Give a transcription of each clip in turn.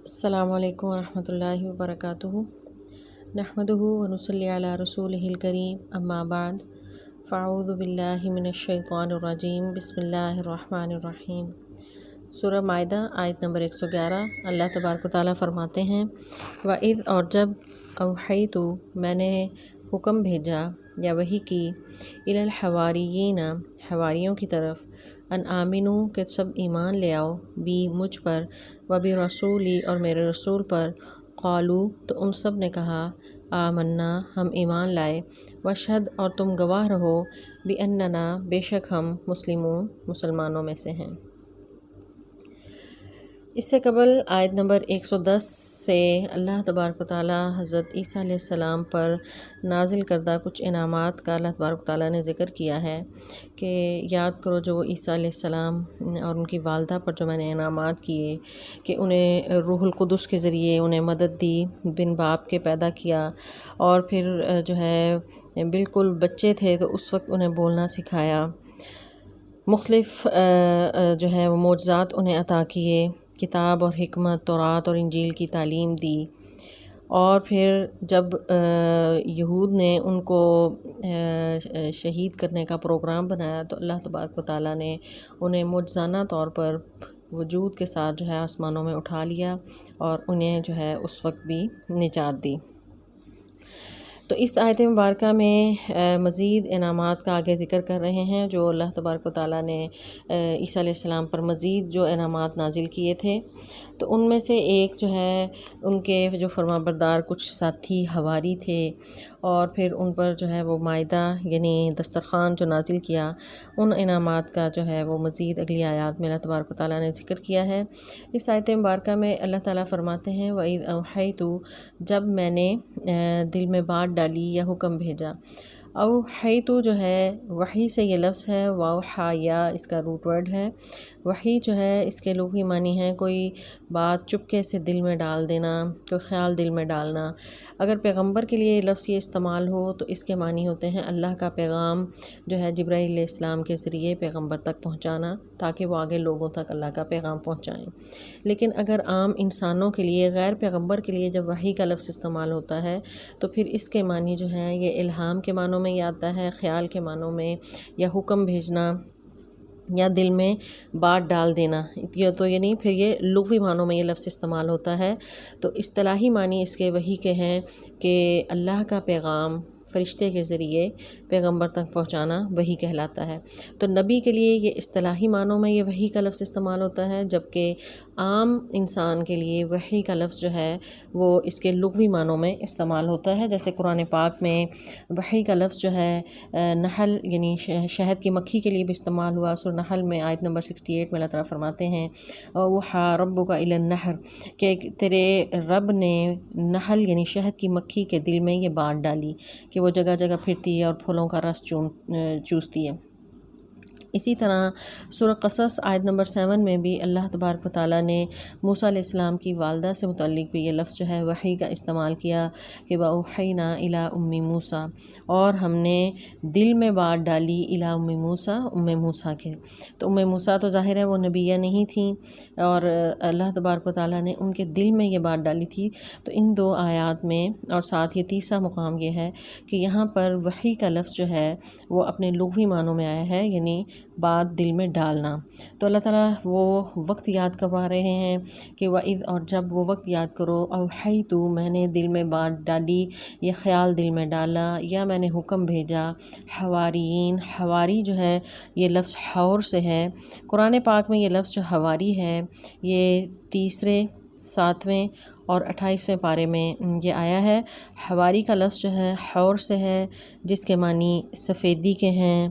السلام علیکم ورحمۃ اللہ وبرکاتہ۔ نحمدہ ونصلی علی رسولہ الکریم، اما بعد، فاعوذ باللہ من الشیطان الرجیم، بسم اللہ الرحمن الرحیم۔ سورہ مائدہ آیت نمبر 111۔ اللہ تبارک و تعالیٰ فرماتے ہیں، وَإِذْ اور جب اوحیت میں نے حکم بھیجا یا وحی کی، الی الحواریین حواریوں کی طرف، ان آمنو کہ سب ایمان لے آؤ، بی مجھ پر، و برسولی اور میرے رسول پر، قالو تو ان سب نے کہا، آمنا ہم ایمان لائے، واشہد اور تم گواہ رہو، باننا بے شک ہم مسلمون مسلمانوں میں سے ہیں۔ اس سے قبل آیت نمبر 110 سے اللہ تبارک و تعالیٰ حضرت عیسیٰ علیہ السلام پر نازل کردہ کچھ انعامات کا اللہ تبارک و تعالیٰ نے ذکر کیا ہے کہ یاد کرو جو وہ عیسیٰ علیہ السلام اور ان کی والدہ پر جو میں نے انعامات کیے کہ انہیں روح القدس کے ذریعے انہیں مدد دی، بن باپ کے پیدا کیا، اور پھر جو ہے بالکل بچے تھے تو اس وقت انہیں بولنا سکھایا، مختلف جو ہے وہ معجزات انہیں عطا کیے، کتاب اور حکمت، تورات اور انجیل کی تعلیم دی، اور پھر جب یہود نے ان کو شہید کرنے کا پروگرام بنایا تو اللہ تبارک و تعالیٰ نے انہیں معجزانہ طور پر وجود کے ساتھ جو ہے آسمانوں میں اٹھا لیا اور انہیں جو ہے اس وقت بھی نجات دی۔ تو اس آیت مبارکہ میں مزید انعامات کا آگے ذکر کر رہے ہیں جو اللہ تبارک و تعالیٰ نے عیسیٰ علیہ السلام پر مزید جو انعامات نازل کیے تھے، تو ان میں سے ایک جو ہے ان کے جو فرمانبردار کچھ ساتھی حواری تھے، اور پھر ان پر جو ہے وہ مائدہ یعنی دسترخوان جو نازل کیا، ان انعامات کا جو ہے وہ مزید اگلی آیات میں اللہ تبارک و تعالیٰ نے ذکر کیا ہے۔ اس آیت مبارکہ میں اللہ تعالیٰ فرماتے ہیں، وَإِذْ أَوْحَيْتُ جب میں نے دل میں بات ڈالی یا حکم بھیجا۔ اوحیتو جو ہے وحی سے یہ لفظ ہے، واوحایا اس کا روٹ ورڈ ہے۔ وحی جو ہے اس کے لغوی معنی ہے کوئی بات چپکے سے دل میں ڈال دینا، کوئی خیال دل میں ڈالنا۔ اگر پیغمبر کے لیے یہ لفظ یہ استعمال ہو تو اس کے معنی ہوتے ہیں اللہ کا پیغام جو ہے جبرائیل علیہ السلام کے ذریعے پیغمبر تک پہنچانا تاکہ وہ آگے لوگوں تک اللہ کا پیغام پہنچائیں۔ لیکن اگر عام انسانوں کے لیے، غیر پیغمبر کے لیے جب وحی کا لفظ استعمال ہوتا ہے تو پھر اس کے معنی جو ہے یہ الہام کے معنوں میں یہ آتا ہے، خیال کے معنوں میں، یا حکم بھیجنا، یا دل میں بات ڈال دینا، یہ تو یہ نہیں، پھر یہ لغوی معنوں میں یہ لفظ استعمال ہوتا ہے۔ تو اصطلاحی معنی اس کے وحی کے ہیں کہ اللہ کا پیغام فرشتے کے ذریعے پیغمبر تک پہنچانا وحی کہلاتا ہے۔ تو نبی کے لیے یہ اصطلاحی معنوں میں یہ وحی کا لفظ استعمال ہوتا ہے، جبکہ عام انسان کے لیے وحی کا لفظ جو ہے وہ اس کے لغوی معنوں میں استعمال ہوتا ہے۔ جیسے قرآن پاک میں وحی کا لفظ جو ہے نحل یعنی شہد کی مکھی کے لیے بھی استعمال ہوا۔ سورہ نحل میں آیت نمبر 68 میں اللہ تعالیٰ فرماتے ہیں، اوحیٰ ربک الی النحل کہ تیرے رب نے نحل یعنی شہد کی مکھی کے دل میں یہ بات ڈالی کہ وہ جگہ جگہ پھرتی ہے اور پھولوں کا رس چوستی ہے۔ اسی طرح سورہ قصص آیت نمبر 7 میں بھی اللہ تبارک و تعالیٰ نے موسیٰ علیہ السلام کی والدہ سے متعلق بھی یہ لفظ جو ہے وحی کا استعمال کیا کہ وَأَوْحَيْنَا إِلَىٰ أُمِّ مُوسیٰ اور ہم نے دل میں بات ڈالی إِلَىٰ أُمِّ مُوسیٰ موسیٰ کے۔ تو موسیٰ تو ظاہر ہے وہ نبیہ نہیں تھیں اور اللہ تبارک و تعالیٰ نے ان کے دل میں یہ بات ڈالی تھی۔ تو ان دو آیات میں اور ساتھ یہ تیسرا مقام یہ ہے کہ یہاں پر وحی کا لفظ جو ہے وہ اپنے لغوی معنوں میں آیا ہے، یعنی بات دل میں ڈالنا۔ تو اللہ تعالیٰ وہ وقت یاد کروا رہے ہیں کہ وَإِذْ اور جب وہ وقت یاد کرو، اوحیت میں نے دل میں بات ڈالی، یہ خیال دل میں ڈالا یا میں نے حکم بھیجا، حواریین حواری جو ہے یہ لفظ حور سے ہے۔ قرآن پاک میں یہ لفظ جو حواری ہے یہ 3، 7 اور 28 پارے میں یہ آیا ہے۔ حواری کا لفظ جو ہے حور سے ہے جس کے معنی سفیدی کے ہیں۔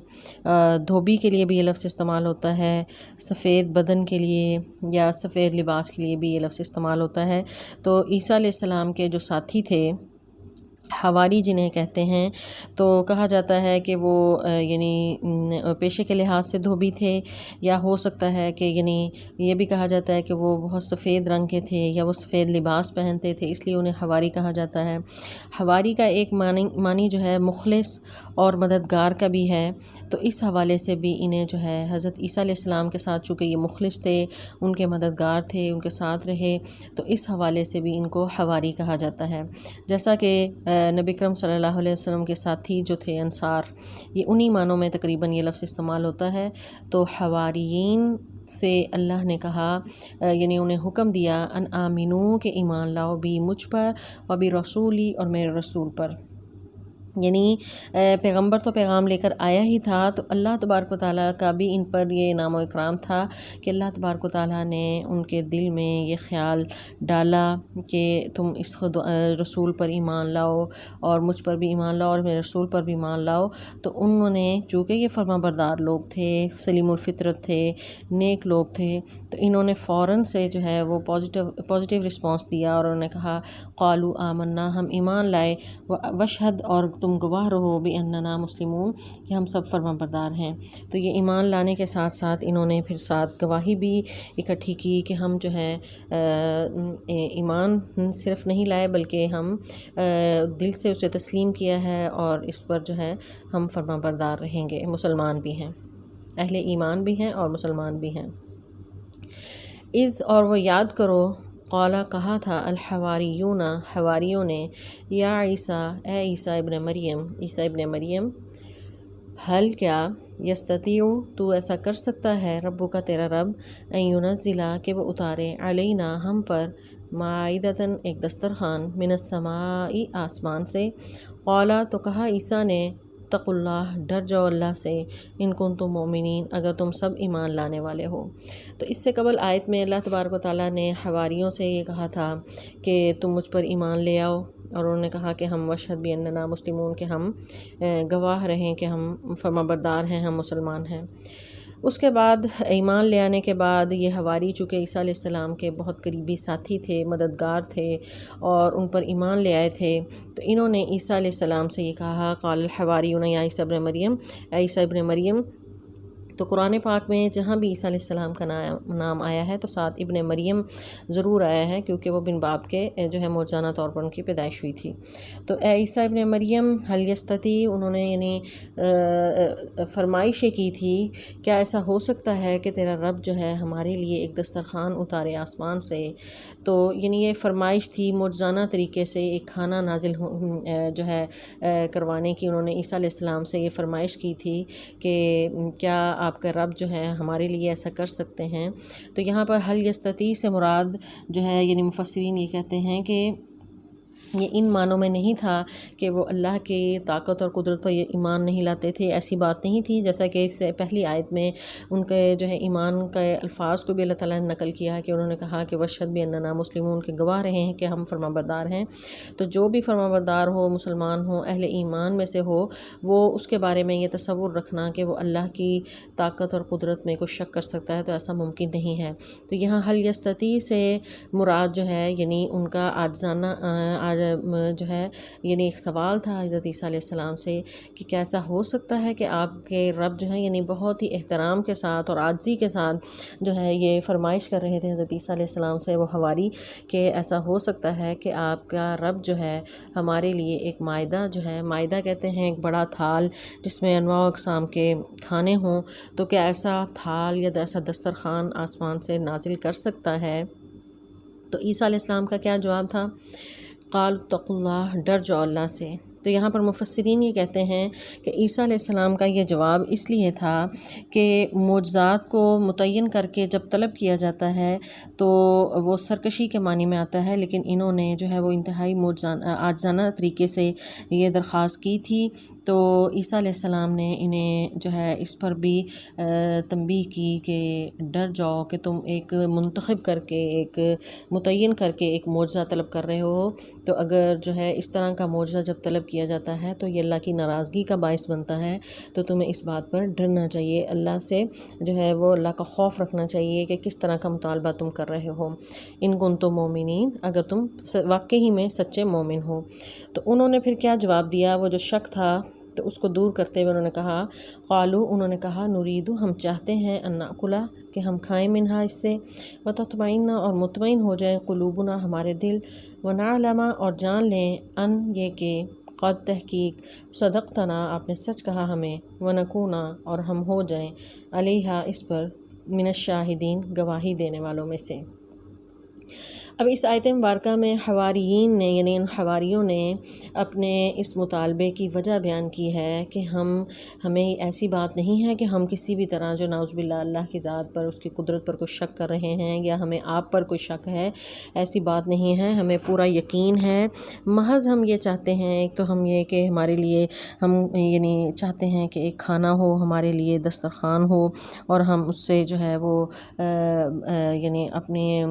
دھوبی کے لیے بھی یہ لفظ استعمال ہوتا ہے، سفید بدن کے لیے یا سفید لباس کے لیے بھی یہ لفظ استعمال ہوتا ہے۔ تو عیسیٰ علیہ السلام کے جو ساتھی تھے حواری جنہیں کہتے ہیں، تو کہا جاتا ہے کہ وہ یعنی پیشے کے لحاظ سے دھوبی تھے، یا ہو سکتا ہے کہ یعنی یہ بھی کہا جاتا ہے کہ وہ بہت سفید رنگ کے تھے، یا وہ سفید لباس پہنتے تھے، اس لیے انہیں حواری کہا جاتا ہے۔ حواری کا ایک معنی جو ہے مخلص اور مددگار کا بھی ہے، تو اس حوالے سے بھی انہیں جو ہے حضرت عیسیٰ علیہ السلام کے ساتھ، چونکہ یہ مخلص تھے، ان کے مددگار تھے، ان کے ساتھ رہے، تو اس حوالے سے بھی ان کو حواری کہا جاتا ہے۔ جیسا کہ نبی اکرم صلی اللہ علیہ وسلم کے ساتھی جو تھے انصار، یہ انہی معنوں میں تقریباً یہ لفظ استعمال ہوتا ہے۔ تو حواریین سے اللہ نے کہا، یعنی انہیں حکم دیا، ان آمنو کہ ایمان لاؤ، بھی مجھ پر، و بھی رسولی اور میرے رسول پر، یعنی پیغمبر تو پیغام لے کر آیا ہی تھا، تو اللہ تبارک و تعالیٰ کا بھی ان پر یہ انعام و اکرام تھا کہ اللہ تبارک و تعالیٰ نے ان کے دل میں یہ خیال ڈالا کہ تم اس رسول پر ایمان لاؤ، اور مجھ پر بھی ایمان لاؤ، اور میرے رسول پر بھی ایمان لاؤ۔ تو انہوں نے، چونکہ یہ فرما بردار لوگ تھے، سلیم الفطرت تھے، نیک لوگ تھے، تو انہوں نے فوراً سے جو ہے وہ پازیٹیو رسپانس دیا، اور انہوں نے کہا قالوا آمنا، ہم ایمان لائے، وشہد، اور تم گواہ رہو، باننا مسلمون، کہ ہم سب فرما بردار ہیں۔ تو یہ ایمان لانے کے ساتھ ساتھ انہوں نے پھر ساتھ گواہی بھی اکٹھی کی کہ ہم جو ہے ایمان صرف نہیں لائے، بلکہ ہم دل سے اسے تسلیم کیا ہے، اور اس پر جو ہے ہم فرما بردار رہیں گے، مسلمان بھی ہیں، اہل ایمان بھی ہیں اور مسلمان بھی ہیں۔ اور وہ یاد کرو، قالا کہا تھا، الحواریون حواریوں نے، یا عیسیٰ اے عیسیٰ ابن مریم، عیسیٰ ابن مریم، حل کیا، یستطیع تو ایسا کر سکتا ہے، ربو کا تیرا رب، ان ینزلہ کہ وہ اتارے، علینا ہم پر، مائدۃ ایک دسترخوان، من السماء آسمان سے، قالا تو کہا عیسیٰ نے، اتقوا اللہ ڈر جاؤ اللہ سے، ان کنتم مؤمنین اگر تم سب ایمان لانے والے ہو۔ تو اس سے قبل آیت میں اللہ تبارک و تعالیٰ نے حواریوں سے یہ کہا تھا کہ تم مجھ پر ایمان لے آؤ، اور انہوں نے کہا کہ ہم وشہد باننا مسلمون، کہ ہم گواہ رہیں کہ ہم فرما بردار ہیں، ہم مسلمان ہیں۔ اس کے بعد ایمان لے آنے کے بعد یہ حواری، چونکہ عیسیٰ علیہ السلام کے بہت قریبی ساتھی تھے، مددگار تھے، اور ان پر ایمان لے آئے تھے، تو انہوں نے عیسیٰ علیہ السلام سے یہ کہا، قال الحواریون یا عیسیٰ ابن مریم، اے عیسیٰ ابن مریم۔ تو قرآن پاک میں جہاں بھی عیسیٰ علیہ السلام کا نام آیا ہے تو ساتھ ابن مریم ضرور آیا ہے، کیونکہ وہ بن باب کے جو ہے موجزانہ طور پر ان کی پیدائش ہوئی تھی۔ تو اے عیسیٰ ابن مریم، حل یستطیع، انہوں نے یعنی فرمائشیں کی تھی، کیا ایسا ہو سکتا ہے کہ تیرا رب جو ہے ہمارے لیے ایک دسترخوان اتارے آسمان سے؟ تو یعنی یہ فرمائش تھی، موجزانہ طریقے سے ایک کھانا نازل جو ہے کروانے کی، انہوں نے عیسیٰ علیہ السلام سے یہ فرمائش کی تھی کہ کیا آپ کا رب جو ہے ہمارے لیے ایسا کر سکتے ہیں؟ تو یہاں پر حل یستطیع سے مراد جو ہے، یعنی مفسرین یہ کہتے ہیں کہ یہ ان معنوں میں نہیں تھا کہ وہ اللہ کی طاقت اور قدرت پر ایمان نہیں لاتے تھے، ایسی بات نہیں تھی، جیسا کہ اس سے پہلی آیت میں ان کے جو ہے ایمان کے الفاظ کو بھی اللہ تعالیٰ نے نقل کیا کہ انہوں نے کہا کہ وشہد باننا مسلمون، کے گواہ رہے ہیں کہ ہم فرما بردار ہیں۔ تو جو بھی فرما بردار ہو، مسلمان ہو، اہل ایمان میں سے ہو، وہ اس کے بارے میں یہ تصور رکھنا کہ وہ اللہ کی طاقت اور قدرت میں کوئی شک کر سکتا ہے، تو ایسا ممکن نہیں ہے۔ تو یہاں حل یستطیع سے مراد جو ہے، یعنی ان کا عاجزانہ جو ہے، یعنی ایک سوال تھا حضرت عیسیٰ علیہ السلام سے کہ کیا ایسا ہو سکتا ہے کہ آپ کے رب جو ہے، یعنی بہت ہی احترام کے ساتھ اور عاجزی کے ساتھ جو ہے یہ فرمائش کر رہے تھے حضرت عیسیٰ علیہ السلام سے وہ حواری، کہ ایسا ہو سکتا ہے کہ آپ کا رب جو ہے ہمارے لیے ایک مائدہ جو ہے، مائدہ کہتے ہیں ایک بڑا تھال جس میں انواع و اقسام کے کھانے ہوں، تو کیا ایسا تھال یا ایسا دسترخوان آسمان سے نازل کر سکتا ہے؟ تو عیسیٰ علیہ السلام کا کیا جواب تھا؟ قال اتقوا اللہ ڈر جاؤ اللہ سے۔ تو یہاں پر مفسرین یہ کہتے ہیں کہ عیسیٰ علیہ السلام کا یہ جواب اس لیے تھا کہ معجزات کو متعین کر کے جب طلب کیا جاتا ہے تو وہ سرکشی کے معنی میں آتا ہے، لیکن انہوں نے جو ہے وہ انتہائی عاجزانہ طریقے سے یہ درخواست کی تھی تو عیسیٰ علیہ السلام نے انہیں جو ہے اس پر بھی تنبیہ کی کہ ڈر جاؤ کہ تم ایک منتخب کر کے، ایک متعین کر کے ایک معجزہ طلب کر رہے ہو، تو اگر جو ہے اس طرح کا معجزہ جب طلب کیا جاتا ہے تو یہ اللہ کی ناراضگی کا باعث بنتا ہے، تو تمہیں اس بات پر ڈرنا چاہیے، اللہ سے جو ہے وہ اللہ کا خوف رکھنا چاہیے کہ کس طرح کا مطالبہ تم کر رہے ہو، ان کنتم مومنین، اگر تم واقعی میں سچے مومن ہو۔ تو انہوں نے پھر کیا جواب دیا؟ وہ جو شک تھا تو اس کو دور کرتے ہوئے انہوں نے کہا، قالو، انہوں نے کہا، نریدو، ہم چاہتے ہیں، ان ناکلا، کہ ہم کھائیں، منہا، اس سے، وتطمئن، اور مطمئن ہو جائیں، قلوبنا، ہمارے دل، ونعلم، اور جان لیں، ان، یہ کہ، قد، تحقیق، صدقتنا، آپ نے سچ کہا ہمیں، ونکونا، اور ہم ہو جائیں، علیہا، اس پر، من الشاہدین، گواہی دینے والوں میں سے۔ اب اس آیت مبارکہ میں حواریین نے، یعنی ان حواریوں نے اپنے اس مطالبے کی وجہ بیان کی ہے کہ ہمیں ایسی بات نہیں ہے کہ ہم کسی بھی طرح جو نعوذ باللہ اللہ کی ذات پر، اس کی قدرت پر کوئی شک کر رہے ہیں، یا ہمیں آپ پر کوئی شک ہے، ایسی بات نہیں ہے، ہمیں پورا یقین ہے، محض ہم یہ چاہتے ہیں، ایک تو ہم یہ کہ ہمارے لیے ہم یعنی چاہتے ہیں کہ ایک کھانا ہو ہمارے لیے، دسترخوان ہو، اور ہم اس سے جو ہے وہ یعنی اپنی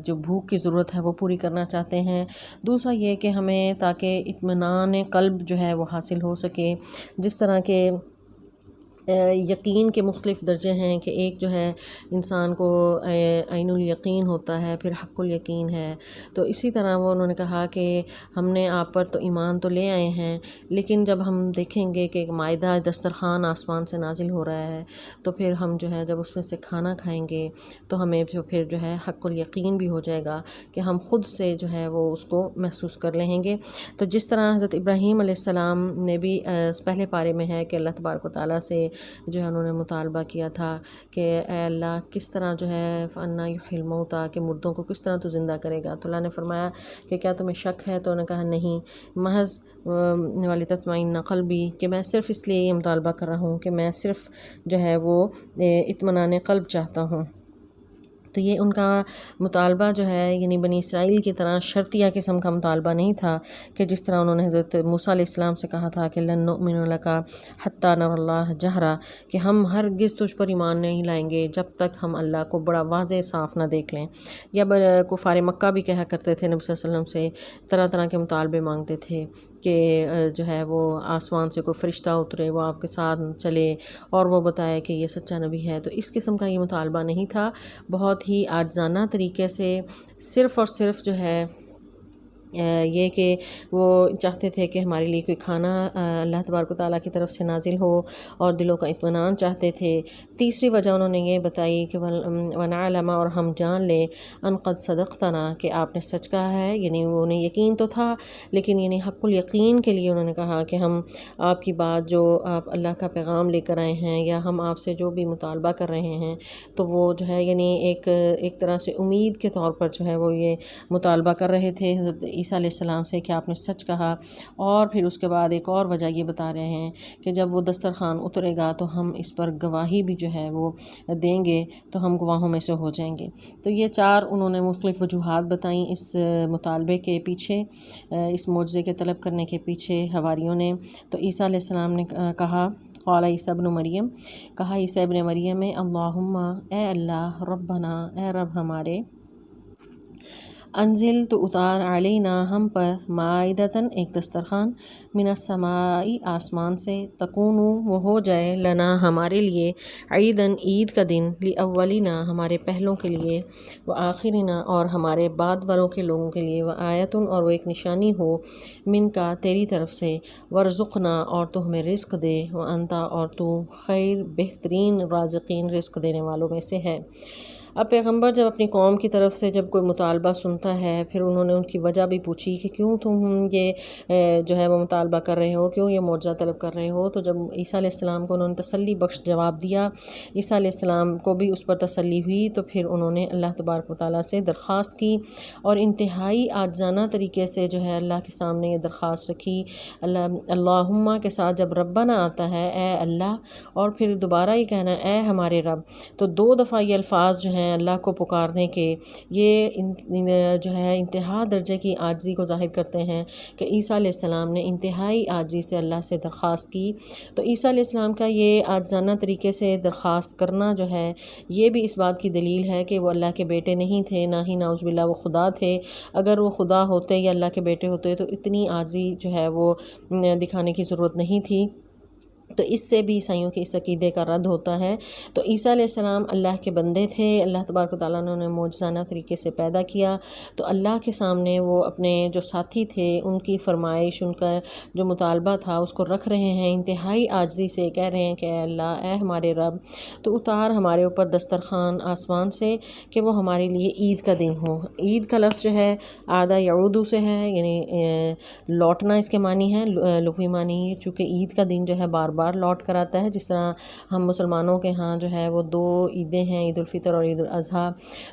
جو بھوک کی ضرورت ہے وہ پوری کرنا چاہتے ہیں۔ دوسرا یہ کہ ہمیں تاکہ اطمینان قلب جو ہے وہ حاصل ہو سکے، جس طرح کے یقین کے مختلف درجے ہیں کہ ایک جو ہے انسان کو عین الیقین ہوتا ہے، پھر حق الیقین ہے، تو اسی طرح وہ انہوں نے کہا کہ ہم نے آپ پر تو ایمان تو لے آئے ہیں، لیکن جب ہم دیکھیں گے کہ ایک مائدہ، دسترخوان آسمان سے نازل ہو رہا ہے، تو پھر ہم جو ہے جب اس میں سے کھانا کھائیں گے تو ہمیں پھر جو ہے حق الیقین بھی ہو جائے گا کہ ہم خود سے جو ہے وہ اس کو محسوس کر لیں گے۔ تو جس طرح حضرت ابراہیم علیہ السلام نے بھی پہلے پارے میں ہے کہ اللہ تبارک و تعالیٰ سے جو ہے انہوں نے مطالبہ کیا تھا کہ اے اللہ، کس طرح جو ہے فَأَنَّىٰ يُحْيِي الْمَوْتَىٰ، کہ مردوں کو کس طرح تو زندہ کرے گا، تو اللہ نے فرمایا کہ کیا تمہیں شک ہے؟ تو انہوں نے کہا نہیں، محض وَلِتَطْمَئِنَّ قَلْبِي، کہ میں صرف اس لیے یہ مطالبہ کر رہا ہوں کہ میں صرف جو ہے وہ اطمینان قلب چاہتا ہوں۔ تو یہ ان کا مطالبہ جو ہے یعنی بنی اسرائیل کی طرح شرطیہ قسم کا مطالبہ نہیں تھا کہ جس طرح انہوں نے حضرت موسیٰ علیہ السلام سے کہا تھا کہ لن نؤمن لک حتی نری اللہ جہرا، کہ ہم ہرگز تجھ پر ایمان نہیں لائیں گے جب تک ہم اللہ کو بڑا واضح صاف نہ دیکھ لیں۔ یا کفار مکہ بھی کہا کرتے تھے نبی صلی اللہ علیہ وسلم سے، طرح طرح کے مطالبے مانگتے تھے کہ جو ہے وہ آسمان سے کوئی فرشتہ اترے، وہ آپ کے ساتھ چلے اور وہ بتائے کہ یہ سچا نبی ہے۔ تو اس قسم کا یہ مطالبہ نہیں تھا، بہت ہی عاجزانہ طریقے سے، صرف اور صرف جو ہے یہ کہ وہ چاہتے تھے کہ ہمارے لیے کوئی کھانا اللہ تبارک و تعالیٰ کی طرف سے نازل ہو، اور دلوں کا اطمینان چاہتے تھے۔ تیسری وجہ انہوں نے یہ بتائی کہ وَنَعْلَمَ، اور ہم جان لیں، ان قد صدقتنا، کہ آپ نے سچ کہا ہے، یعنی انہیں یقین تو تھا لیکن یعنی حق الیقین کے لیے انہوں نے کہا کہ ہم آپ کی بات، جو آپ اللہ کا پیغام لے کر آئے ہیں، یا ہم آپ سے جو بھی مطالبہ کر رہے ہیں، تو وہ جو ہے یعنی ایک طرح سے امید کے طور پر جو ہے وہ یہ مطالبہ کر رہے تھے حضرت عیسیٰ علیہ السلام سے کہ آپ نے سچ کہا۔ اور پھر اس کے بعد ایک اور وجہ یہ بتا رہے ہیں کہ جب وہ دسترخوان اترے گا تو ہم اس پر گواہی بھی جو ہے وہ دیں گے، تو ہم گواہوں میں سے ہو جائیں گے۔ تو یہ چار انہوں نے مختلف وجوہات بتائیں اس مطالبے کے پیچھے، اس معجزے کے طلب کرنے کے پیچھے حواریوں نے۔ تو عیسیٰ علیہ السلام نے کہا، قال عیسیٰ ابن مریم، کہا عیسیٰ ابن مریم میں، اللہم، اے اللہ، ربنا، اے رب ہمارے، انزل، تو اتار، علینا، ہم پر، مائدتاً، ایک دسترخوان، من السماء، آسمان سے، تکونو، وہ ہو جائے، لنا، ہمارے لیے، عیداً، عید کا دن، لاولینا، ہمارے پہلوں کے لیے، وآخرنا، اور ہمارے بعد والوں کے لوگوں کے لیے، وآیتن، اور وہ ایک نشانی ہو، من کا، تیری طرف سے، ورزقنا، اور تو ہمیں رزق دے، وانتا، اور تو، خیر، بہترین رازقین، رزق دینے والوں میں سے ہے۔ اب پیغمبر جب اپنی قوم کی طرف سے جب کوئی مطالبہ سنتا ہے، پھر انہوں نے ان کی وجہ بھی پوچھی کہ کیوں تم یہ جو ہے وہ مطالبہ کر رہے ہو، کیوں یہ معجزہ طلب کر رہے ہو، تو جب عیسیٰ علیہ السلام کو انہوں نے تسلی بخش جواب دیا، عیسیٰ علیہ السلام کو بھی اس پر تسلی ہوئی، تو پھر انہوں نے اللہ تبارک و تعالیٰ سے درخواست کی، اور انتہائی عاجزانہ طریقے سے جو ہے اللہ کے سامنے یہ درخواست رکھی۔ اللہم کے ساتھ جب ربنا آتا ہے، اے اللہ، اور پھر دوبارہ یہ کہنا اے ہمارے رب، تو دو دفعہ یہ الفاظ جو ہیں ہیں اللہ کو پکارنے کے، یہ جو ہے انتہا درجے کی عاجزی کو ظاہر کرتے ہیں کہ عیسیٰ علیہ السلام نے انتہائی عاجزی سے اللہ سے درخواست کی۔ تو عیسیٰ علیہ السلام کا یہ عاجزانہ طریقے سے درخواست کرنا جو ہے یہ بھی اس بات کی دلیل ہے کہ وہ اللہ کے بیٹے نہیں تھے، نہ ہی نعوذ باللہ وہ خدا تھے۔ اگر وہ خدا ہوتے یا اللہ کے بیٹے ہوتے تو اتنی عاجزی جو ہے وہ دکھانے کی ضرورت نہیں تھی۔ تو اس سے بھی عیسائیوں کے اس عقیدے کا رد ہوتا ہے۔ تو عیسیٰ علیہ السلام اللہ کے بندے تھے، اللہ تبارک و تعالیٰ نے انہیں معجزانہ طریقے سے پیدا کیا، تو اللہ کے سامنے وہ اپنے جو ساتھی تھے ان کی فرمائش، ان کا جو مطالبہ تھا اس کو رکھ رہے ہیں، انتہائی عاجزی سے کہہ رہے ہیں کہ اے اللہ، اے ہمارے رب، تو اتار ہمارے اوپر دسترخوان آسمان سے کہ وہ ہمارے لیے عید کا دن ہو۔ عید کا لفظ جو ہے عادہ یعودو سے ہے، یعنی لوٹنا اس کے معنی ہے، لغوی معنی، چونکہ عید کا دن جو ہے بار بار لوٹ کر آتا ہے۔ جس طرح ہم مسلمانوں کے ہاں جو ہے وہ 2 عیدیں ہیں، عید الفطر اور عید الاضحیٰ،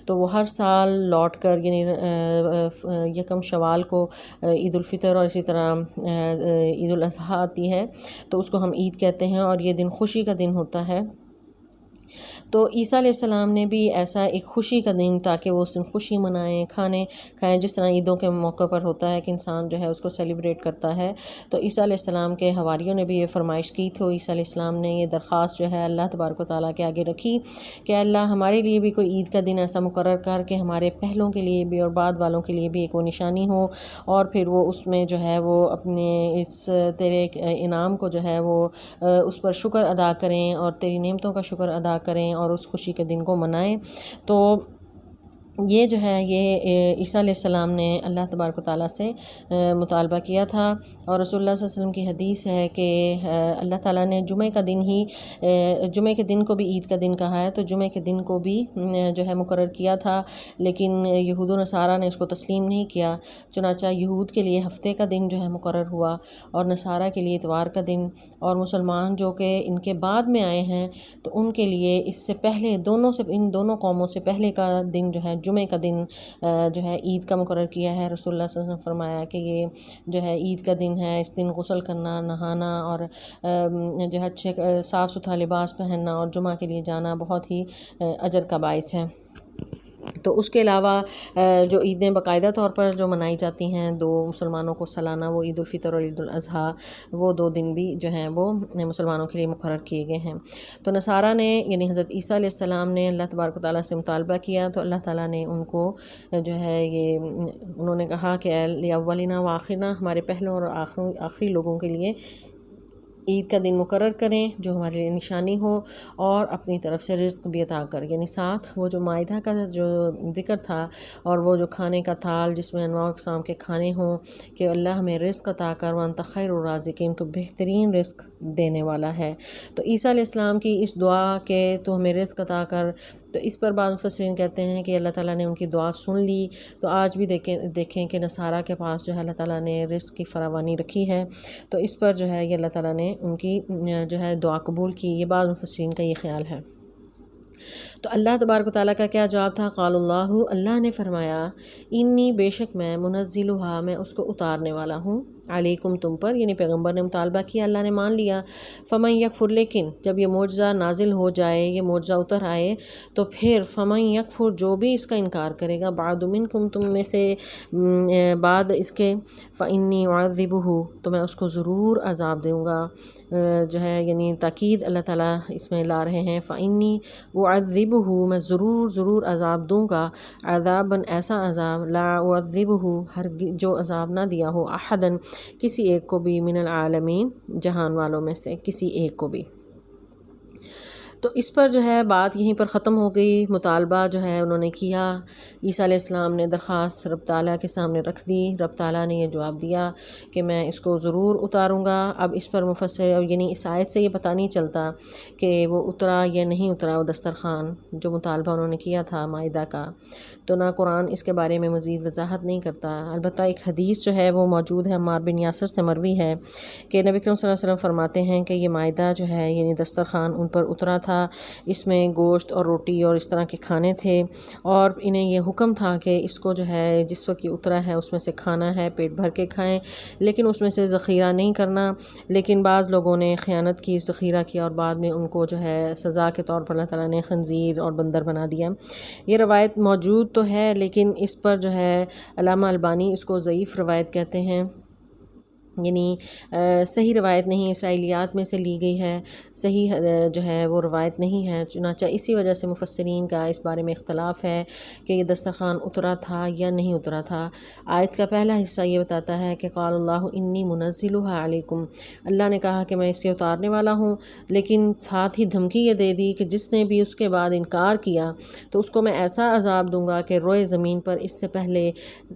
تو وہ ہر سال لوٹ کر، یعنی یکم شوال کو عید الفطر اور اسی طرح عید الاضحیٰ آتی ہے تو اس کو ہم عید کہتے ہیں، اور یہ دن خوشی کا دن ہوتا ہے۔ تو عیسیٰ علیہ السلام نے بھی ایسا ایک خوشی کا دن، تاکہ وہ اس دن خوشی منائیں، کھانے کھائیں، جس طرح عیدوں کے موقع پر ہوتا ہے کہ انسان جو ہے اس کو سیلیبریٹ کرتا ہے۔ تو عیسیٰ علیہ السلام کے حواریوں نے بھی یہ فرمائش کی، تو عیسیٰ علیہ السلام نے یہ درخواست جو ہے اللہ تبارک و تعالیٰ کے آگے رکھی کہ اللہ ہمارے لیے بھی کوئی عید کا دن ایسا مقرر کر کہ ہمارے پہلوں کے لیے بھی اور بعد والوں کے لیے بھی ایک وہ نشانی ہو، اور پھر وہ اس میں جو ہے وہ اپنے اس تیرے انعام کو جو ہے وہ اس پر شکر ادا کریں اور تیری نعمتوں کا شکر ادا کریں اور اس خوشی کے دن کو منائیں۔ تو یہ جو ہے یہ عیسیٰ علیہ السلام نے اللہ تبارک و تعالیٰ سے مطالبہ کیا تھا، اور رسول اللہ صلی اللہ علیہ وسلم کی حدیث ہے کہ اللہ تعالیٰ نے جمعہ کا دن ہی، جمعہ کے دن کو بھی عید کا دن کہا ہے، تو جمعہ کے دن کو بھی جو ہے مقرر کیا تھا، لیکن یہود و نصارہ نے اس کو تسلیم نہیں کیا، چنانچہ یہود کے لیے ہفتے کا دن جو ہے مقرر ہوا، اور نصارہ کے لیے اتوار کا دن، اور مسلمان جو کہ ان کے بعد میں آئے ہیں تو ان کے لیے اس سے پہلے ان دونوں قوموں سے پہلے کا دن جو ہے جمعہ کا دن جو ہے عید کا مقرر کیا ہے۔ رسول اللہ صلی اللہ علیہ وسلم نے فرمایا کہ یہ جو ہے عید کا دن ہے، اس دن غسل کرنا، نہانا اور جو ہے اچھے صاف ستھرا لباس پہننا اور جمعہ کے لیے جانا بہت ہی اجر کا باعث ہے۔ تو اس کے علاوہ جو عیدیں باقاعدہ طور پر جو منائی جاتی ہیں 2 مسلمانوں کو سالانہ، وہ عید الفطر اور عید الاضحیٰ، وہ 2 دن بھی جو ہیں وہ مسلمانوں کے لیے مقرر کیے گئے ہیں۔ تو نصارہ نے، یعنی حضرت عیسیٰ علیہ السلام نے اللہ تبارک و تعالیٰ سے مطالبہ کیا، تو اللہ تعالیٰ نے ان کو جو ہے یہ انہوں نے کہا کہ اے اولنا و آخرنا، ہمارے پہلوں اور آخری لوگوں کے لیے عید کا دن مقرر کریں جو ہمارے لیے نشانی ہو، اور اپنی طرف سے رزق بھی عطا کر، یعنی ساتھ وہ جو مائدہ کا جو ذکر تھا اور وہ جو کھانے کا تھال جس میں انواع اقسام کے کھانے ہوں، کہ اللہ ہمیں رزق عطا کر، وانت خیر الرازقین، تو بہترین رزق دینے والا ہے۔ تو عیسیٰ علیہ السلام کی اس دعا کہ تو ہمیں رزق عطا کر، تو اس پر بعض مفسرین کہتے ہیں کہ اللہ تعالیٰ نے ان کی دعا سن لی۔ تو آج بھی دیکھیں کہ نصارہ کے پاس جو ہے اللہ تعالیٰ نے رزق کی فراوانی رکھی ہے، تو اس پر جو ہے یہ اللہ تعالیٰ نے ان کی جو ہے دعا قبول کی، یہ بعض مفسرین کا یہ خیال ہے۔ تو اللہ تبارک و تعالیٰ کا کیا جواب تھا؟ قال اللہ نے فرمایا، انی بے شک میں، منزلھا میں اس کو اتارنے والا ہوں، علیکم تم پر، یعنی پیغمبر نے مطالبہ کیا، اللہ نے مان لیا، فمن یکفر، لیکن جب یہ معجزہ نازل ہو جائے، یہ معجزہ اتر آئے، تو پھر فمن یکفر، جو بھی اس کا انکار کرے گا، بعد منکم، تم میں سے بعد اس کے، فانی اعذبہ، تو میں اس کو ضرور عذاب دوں گا، جو ہے یعنی تاکید اللہ تعالیٰ اس میں لا رہے ہیں، فانی اعذبہ، میں ضرور عذاب دوں گا، عذاباً ایسا عذاب، لا اعذبہ، جو عذاب نہ دیا ہو، احداً کسی ایک کو بھی، من العالمین، جہان والوں میں سے کسی ایک کو بھی۔ تو اس پر جو ہے بات یہیں پر ختم ہو گئی۔ مطالبہ جو ہے انہوں نے کیا، عیسیٰ علیہ السلام نے درخواست رب تعالیٰ کے سامنے رکھ دی، رب تعالیٰ نے یہ جواب دیا کہ میں اس کو ضرور اتاروں گا۔ اب اس پر مفسر، یعنی اس آیت سے یہ پتہ نہیں چلتا کہ وہ اترا یا نہیں اترا، وہ دسترخوان جو مطالبہ انہوں نے کیا تھا مائدہ کا، تو نہ قرآن اس کے بارے میں مزید وضاحت نہیں کرتا۔ البتہ ایک حدیث جو ہے وہ موجود ہے، عمار بن یاسر سے مروی ہے کہ نبی کریم صلی اللہ علیہ وسلم فرماتے ہیں کہ یہ مائدہ جو ہے، یعنی دسترخوان ان پر اترا تھا، اس میں گوشت اور روٹی اور اس طرح کے کھانے تھے، اور انہیں یہ حکم تھا کہ اس کو جو ہے جس وقت یہ اترا ہے اس میں سے کھانا ہے، پیٹ بھر کے کھائیں، لیکن اس میں سے ذخیرہ نہیں کرنا۔ لیکن بعض لوگوں نے خیانت کی، ذخیرہ کیا، اور بعد میں ان کو جو ہے سزا کے طور پر اللہ تعالیٰ نے خنزیر اور بندر بنا دیا۔ یہ روایت موجود تو ہے، لیکن اس پر جو ہے علامہ البانی اس کو ضعیف روایت کہتے ہیں، یعنی صحیح روایت نہیں، اسرائیلیات میں سے لی گئی ہے، صحیح جو ہے وہ روایت نہیں ہے۔ چنانچہ اسی وجہ سے مفسرین کا اس بارے میں اختلاف ہے کہ یہ دسترخوان اترا تھا یا نہیں اترا تھا۔ آیت کا پہلا حصہ یہ بتاتا ہے کہ قال اللہ انی منزلها علیکم، اللہ نے کہا کہ میں اس کے اتارنے والا ہوں، لیکن ساتھ ہی دھمکی یہ دے دی کہ جس نے بھی اس کے بعد انکار کیا تو اس کو میں ایسا عذاب دوں گا کہ روئے زمین پر اس سے پہلے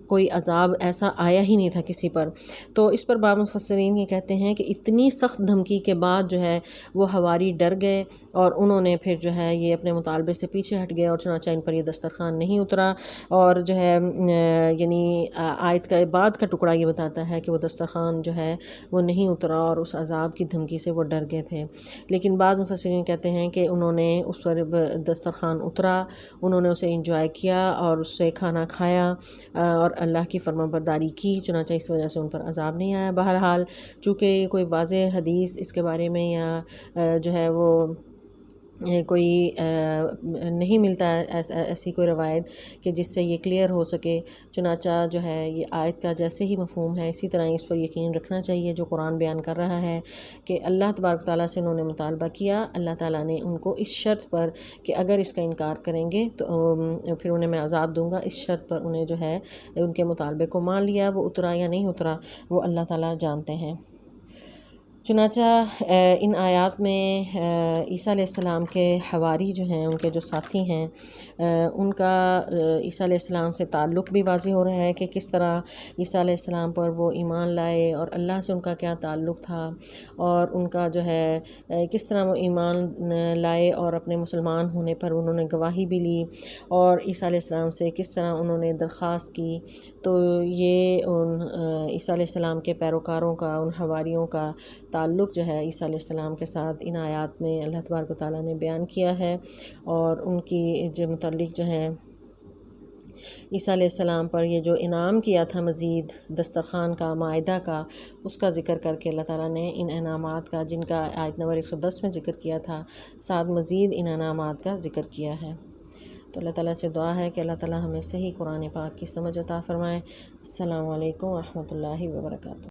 کوئی عذاب ایسا آیا ہی نہیں تھا کسی پر۔ تو اس پر بعض مفسرین یہ کہتے ہیں کہ اتنی سخت دھمکی کے بعد جو ہے وہ حواری ڈر گئے، اور انہوں نے پھر جو ہے یہ اپنے مطالبے سے پیچھے ہٹ گئے، اور چنانچہ ان پر یہ دسترخوان نہیں اترا۔ اور جو ہے یعنی آیت کا بعد کا ٹکڑا یہ بتاتا ہے کہ وہ دسترخوان جو ہے وہ نہیں اترا، اور اس عذاب کی دھمکی سے وہ ڈر گئے تھے۔ لیکن بعض مفسرین کہتے ہیں کہ انہوں نے اس پر دسترخوان اترا، انہوں نے اسے انجوائے کیا اور اس سے کھانا کھایا اور اللہ کی فرمانبرداری کی، چنانچہ اس وجہ سے ان پر عذاب نہیں آیا۔ بہرحال چونکہ کوئی واضح حدیث اس کے بارے میں یا جو ہے وہ کوئی نہیں ملتا ایسی کوئی روایت کہ جس سے یہ کلیئر ہو سکے، چنانچہ جو ہے یہ آیت کا جیسے ہی مفہوم ہے اسی طرح اس پر یقین رکھنا چاہیے جو قرآن بیان کر رہا ہے کہ اللہ تبارک تعالیٰ سے انہوں نے مطالبہ کیا، اللہ تعالیٰ نے ان کو اس شرط پر کہ اگر اس کا انکار کریں گے تو پھر انہیں میں عذاب دوں گا، اس شرط پر انہیں جو ہے ان کے مطالبے کو مان لیا۔ وہ اترا یا نہیں اترا وہ اللہ تعالیٰ جانتے ہیں۔ چنانچہ ان آیات میں عیسیٰ علیہ السلام کے حواری جو ہیں، ان کے جو ساتھی ہیں، ان کا عیسیٰ علیہ السلام سے تعلق بھی واضح ہو رہا ہے کہ کس طرح عیسیٰ علیہ السلام پر وہ ایمان لائے اور اللہ سے ان کا کیا تعلق تھا، اور ان کا جو ہے کس طرح وہ ایمان لائے اور اپنے مسلمان ہونے پر انہوں نے گواہی بھی لی، اور عیسیٰ علیہ السلام سے کس طرح انہوں نے درخواست کی۔ تو یہ ان عیسیٰ علیہ السلام کے پیروکاروں کا، ان حواریوں کا تعلق جو ہے عیسیٰ علیہ السلام کے ساتھ ان آیات میں اللہ تبارک و تعالیٰ نے بیان کیا ہے، اور ان کی جو متعلق جو ہے عیسیٰ علیہ السلام پر یہ جو انعام کیا تھا مزید دسترخوان کا، مائدہ کا، اس کا ذکر کر کے اللہ تعالیٰ نے ان انعامات کا، جن کا آیت نمبر 110 میں ذکر کیا تھا، ساتھ مزید ان انعامات کا ذکر کیا ہے۔ تو اللہ تعالیٰ سے دعا ہے کہ اللہ تعالیٰ ہمیں صحیح قرآن پاک کی سمجھ عطا فرمائے۔ السلام علیکم ورحمۃ اللہ وبرکاتہ۔